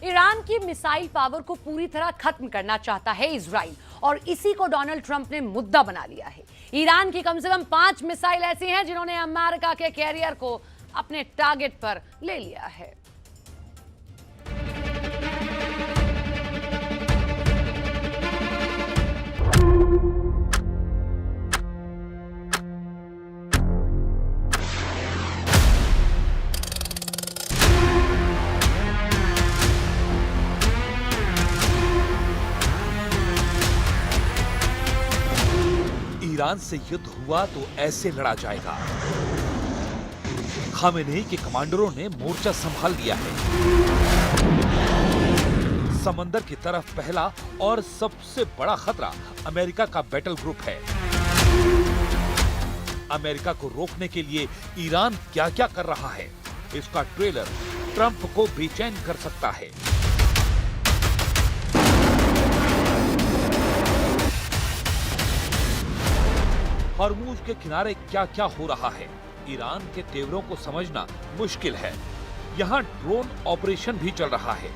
Iran की missile power को पूरी तरह खत्म करना चाहता है इजराइल और इसी को डोनाल्ड ट्रंप ने मुद्दा बना लिया है। ईरान की कम से कम 5 मिसाइल ऐसी हैं जिन्होंने अमेरिका के कैरियर को अपने टारगेट पर ले लिया है। ईरान से युद्ध हुआ तो ऐसे लड़ा जाएगा। खामेनेई के कमांडरों ने मोर्चा संभाल लिया है। समंदर की तरफ पहला और सबसे बड़ा खतरा अमेरिका का बैटल ग्रुप है। अमेरिका को रोकने के लिए ईरान क्या क्या कर रहा है, इसका ट्रेलर ट्रंप को बेचैन कर सकता है। हॉर्मुज के किनारे क्या क्या हो रहा है, ईरान के तेवरों को समझना मुश्किल है। यहाँ ड्रोन ऑपरेशन भी चल रहा है,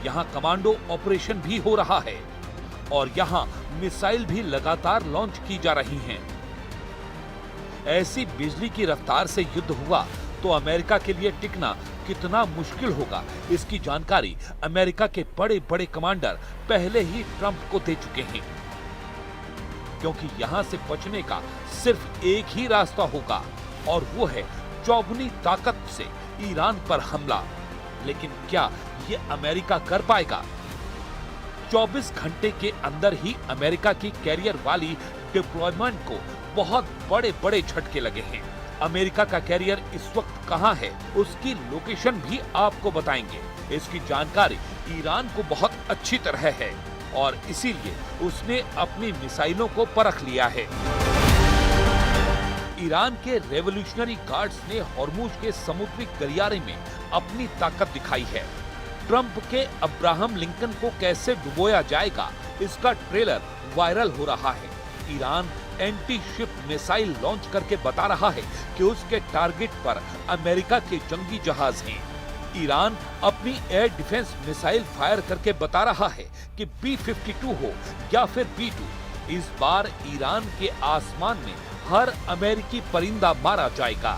यहाँ कमांडो ऑपरेशन भी हो रहा है और यहाँ मिसाइल भी लगातार लॉन्च की जा रही हैं। ऐसी बिजली की रफ्तार से युद्ध हुआ तो अमेरिका के लिए टिकना कितना मुश्किल होगा, इसकी जानकारी अमेरिका के बड़े बड़े कमांडर पहले ही ट्रंप को दे चुके हैं। क्योंकि यहां से बचने का सिर्फ एक ही रास्ता होगा और वो है चौगुनी ताकत से ईरान पर हमला। लेकिन क्या ये अमेरिका कर पाएगा? 24 घंटे के अंदर ही अमेरिका की कैरियर वाली डिप्लॉयमेंट को बहुत बड़े बड़े झटके लगे हैं। अमेरिका का कैरियर इस वक्त कहां है, उसकी लोकेशन भी आपको बताएंगे। इसकी जानकारी ईरान को बहुत अच्छी तरह है और इसीलिए उसने अपनी मिसाइलों को परख लिया है। ईरान के रेवोल्यूशनरी गार्ड्स ने हॉर्मुज के समुद्री गलियारे में अपनी ताकत दिखाई है। ट्रंप के अब्राहम लिंकन को कैसे डुबोया जाएगा, इसका ट्रेलर वायरल हो रहा है। Iran anti ship missile launch करके बता रहा है कि उसके टारगेट पर अमेरिका के जंगी जहाज हैं। ईरान अपनी एयर डिफेंस मिसाइल फायर करके बता रहा है कि B-52 हो या फिर B-2, इस बार ईरान के आसमान में हर अमेरिकी परिंदा मारा जाएगा।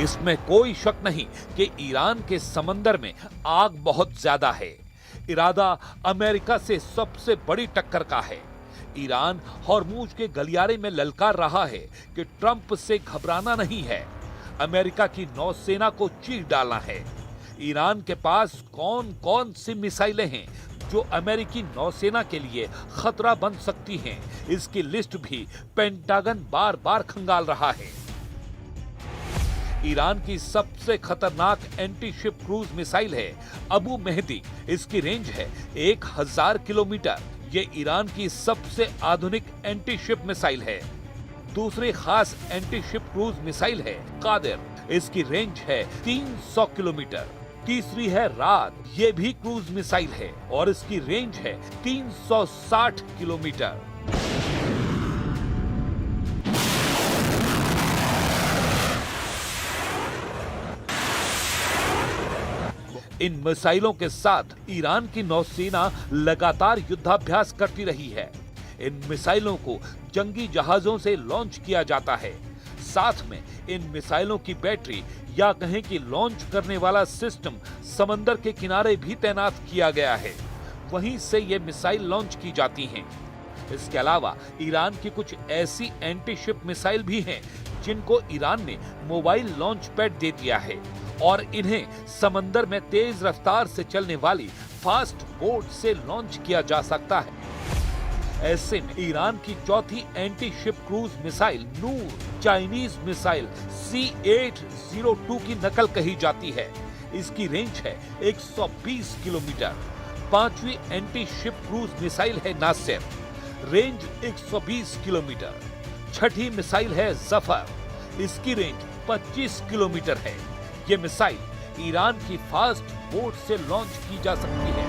इसमें कोई शक नहीं कि ईरान के समंदर में आग बहुत ज्यादा है। इरादा अमेरिका से सबसे बड़ी टक्कर का है। ईरान हॉर्मुज के गलियारे में ललकार रहा है कि ट्रंप से घबराना नहीं है, अमेरिका की नौसेना को चीर डालना है। ईरान के पास कौन कौन सी मिसाइलें हैं जो अमेरिकी नौसेना के लिए खतरा बन सकती हैं, इसकी लिस्ट भी पेंटागन बार बार खंगाल रहा है। ईरान की सबसे खतरनाक एंटी शिप क्रूज मिसाइल है अबू मेहदी। इसकी रेंज है 1000 किलोमीटर। ये ईरान की सबसे आधुनिक एंटी शिप मिसाइल है। दूसरी खास एंटी शिप क्रूज मिसाइल है कादिर। इसकी रेंज है 300 किलोमीटर। तीसरी है राद, ये भी क्रूज मिसाइल है और इसकी रेंज है 360 किलोमीटर। इन मिसाइलों के साथ ईरान की नौसेना लगातार युद्धाभ्यास करती रही है। इन मिसाइलों को जंगी जहाजों से लॉन्च किया जाता है। साथ में इन मिसाइलों की बैटरी या कहें कि लॉन्च करने वाला सिस्टम समंदर के किनारे भी तैनात किया गया है। वहीं से ये मिसाइल लॉन्च की जाती हैं। इसके अलावा ईरान की कुछ ऐसी एंटी शिप मिसाइल भी हैं जिनको ईरान ने मोबाइल लॉन्च पैड दे दिया है और इन्हें समंदर में तेज रफ्तार से चलने वाली फास्ट बोट से लॉन्च किया जा सकता है। ऐसे में ईरान की चौथी एंटी शिप क्रूज मिसाइल नूर चाइनीज मिसाइल C-802 की नकल कही जाती है। इसकी रेंज है 120 किलोमीटर। पांचवी एंटी शिप क्रूज मिसाइल है नासिर, रेंज 120 किलोमीटर। छठी मिसाइल है जफर, इसकी रेंज 25 किलोमीटर है। ये मिसाइल ईरान की फास्ट बोट से लॉन्च की जा सकती है।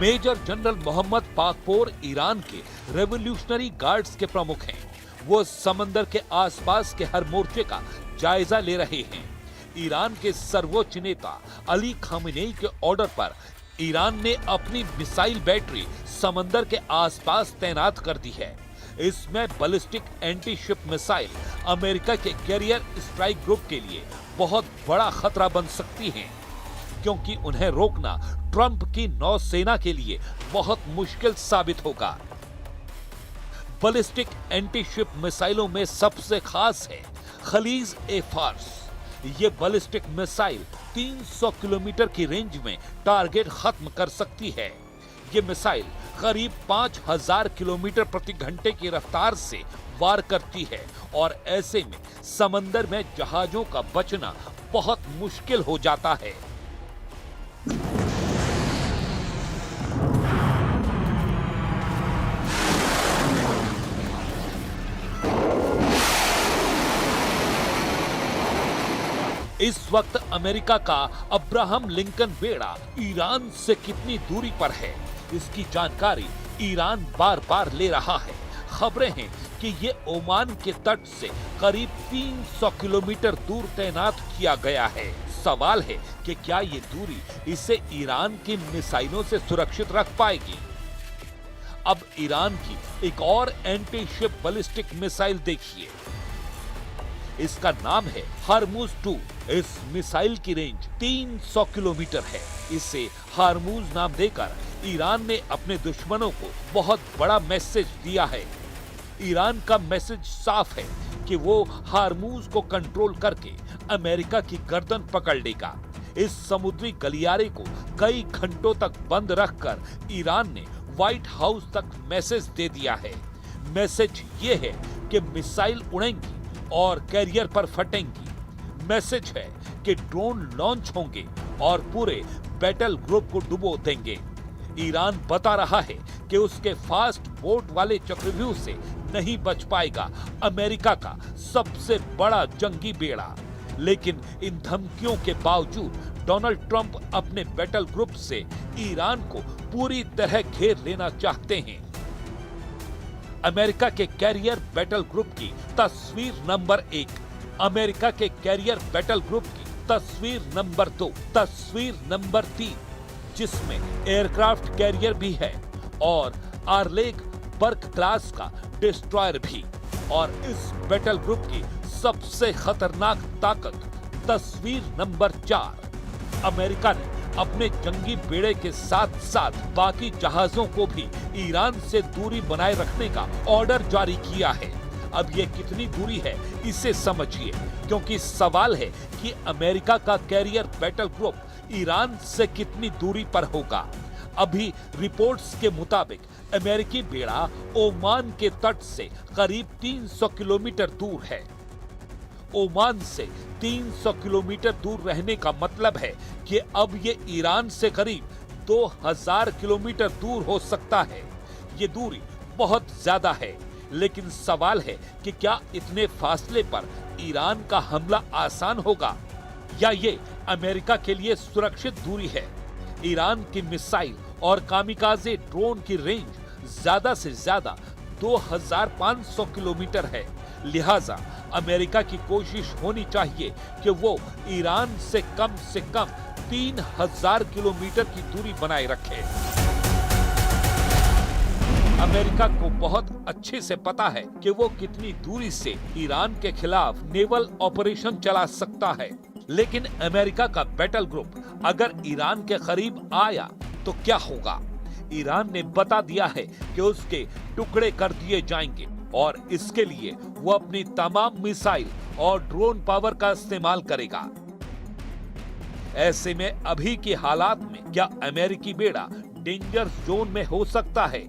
Major general Mohammad Pakpour Iran के रेवोल्यूशनरी गार्ड्स के प्रमुख हैं। वो समंदर के आसपास के हर मोर्चे का जायजा ले रहे हैं। ईरान के सर्वोच्च नेता अली खामेनेई के ऑर्डर पर ईरान ने अपनी मिसाइल बैटरी समंदर के आसपास तैनात कर दी है। इसमें ballistic anti ship missile America के कैरियर स्ट्राइक ग्रुप के लिए बहुत बड़ा खतरा बन सकती हैं, क्योंकि उन्हें रोकना ट्रंप की नौसेना के लिए बहुत मुश्किल साबित होगा। बैलिस्टिक एंटी शिप मिसाइलों में सबसे खास है खलीज ए फार्स। ये बैलिस्टिक मिसाइल 300 किलोमीटर की रेंज में टारगेट खत्म कर सकती है। ये मिसाइल करीब 5000 किलोमीटर प्रति घंटे की रफ्तार से वार करती है और ऐसे में समंदर में जहाजों का बचना बहुत मुश्किल हो जाता है। इस वक्त अमेरिका का अब्राहम लिंकन बेड़ा ईरान से कितनी दूरी पर है, इसकी जानकारी ईरान बार बार ले रहा है। खबरें हैं कि ये ओमान के तट से करीब 300 किलोमीटर दूर तैनात किया गया है। सवाल है कि क्या ये दूरी इसे ईरान की मिसाइलों से सुरक्षित रख पाएगी। अब ईरान की एक और एंटी शिप बैलिस्टिक मिसाइल देखिए। इसका नाम है हारमूज 2। इस मिसाइल की रेंज 300 किलोमीटर है। इसे हारमूज नाम देकर ईरान ने अपने दुश्मनों को बहुत बड़ा मैसेज दिया है। ईरान का मैसेज साफ है कि वो हारमूज को कंट्रोल करके अमेरिका की गर्दन पकड़ लेगा। इस समुद्री गलियारे को कई घंटों तक बंद रखकर ईरान ने व्हाइट हाउस तक मैसेज दे दिया है। मैसेज ये है कि मिसाइल उड़ेंगी और कैरियर पर फटेंगी। मैसेज है कि ड्रोन लॉन्च होंगे और पूरे बैटल ग्रुप को डुबो देंगे। ईरान बता रहा है कि उसके फास्ट बोट वाले चक्रव्यूह से नहीं बच पाएगा अमेरिका का सबसे बड़ा जंगी बेड़ा। लेकिन इन धमकियों के बावजूद डोनाल्ड ट्रंप अपने बैटल ग्रुप से ईरान को पूरी तरह घेर लेना चाहते हैं। अमेरिका के कैरियर बैटल ग्रुप की तस्वीर नंबर 1, अमेरिका के कैरियर बैटल ग्रुप की तस्वीर नंबर 2, तस्वीर नंबर 3, जिसमें एयरक्राफ्ट कैरियर भी है और आर्लेग बर्क क्लास का डिस्ट्रॉयर भी। और इस बैटल ग्रुप की सबसे खतरनाक ताकत तस्वीर नंबर 4, अमेरिका ने अपने जंगी बेड़े के साथ साथ बाकी जहाजों को भी ईरान से दूरी बनाए रखने का ऑर्डर जारी किया है। अब ये कितनी दूरी है इसे समझिए, क्योंकि सवाल है कि अमेरिका का कैरियर बैटल ग्रुप ईरान से कितनी दूरी पर होगा। अभी रिपोर्ट्स के मुताबिक अमेरिकी बेड़ा ओमान के तट से करीब 300 किलोमीटर दूर है। ओमान से 300 किलोमीटर दूर रहने का मतलब है कि अब ये ईरान से करीब 2000 किलोमीटर दूर हो सकता है। ये दूरी बहुत ज्यादा है, लेकिन सवाल है कि क्या इतने फासले पर ईरान का हमला आसान होगा या ये अमेरिका के लिए सुरक्षित दूरी है। ईरान की मिसाइल और कामिकाजे ड्रोन की रेंज ज्यादा से ज्यादा 2500 किलोमीटर है। लिहाजा अमेरिका की कोशिश होनी चाहिए कि वो ईरान से कम 3000 किलोमीटर की दूरी बनाए रखे। अमेरिका को बहुत अच्छे से पता है कि वो कितनी दूरी से ईरान के खिलाफ नेवल ऑपरेशन चला सकता है। लेकिन अमेरिका का बैटल ग्रुप अगर ईरान के करीब आया तो क्या होगा? ईरान ने बता दिया है कि उसके टुकड़े कर दिए जाएंगे और इसके लिए वो अपनी तमाम मिसाइल और ड्रोन पावर का इस्तेमाल करेगा। ऐसे में अभी के हालात में क्या अमेरिकी बेड़ा डेंजर जोन में हो सकता है?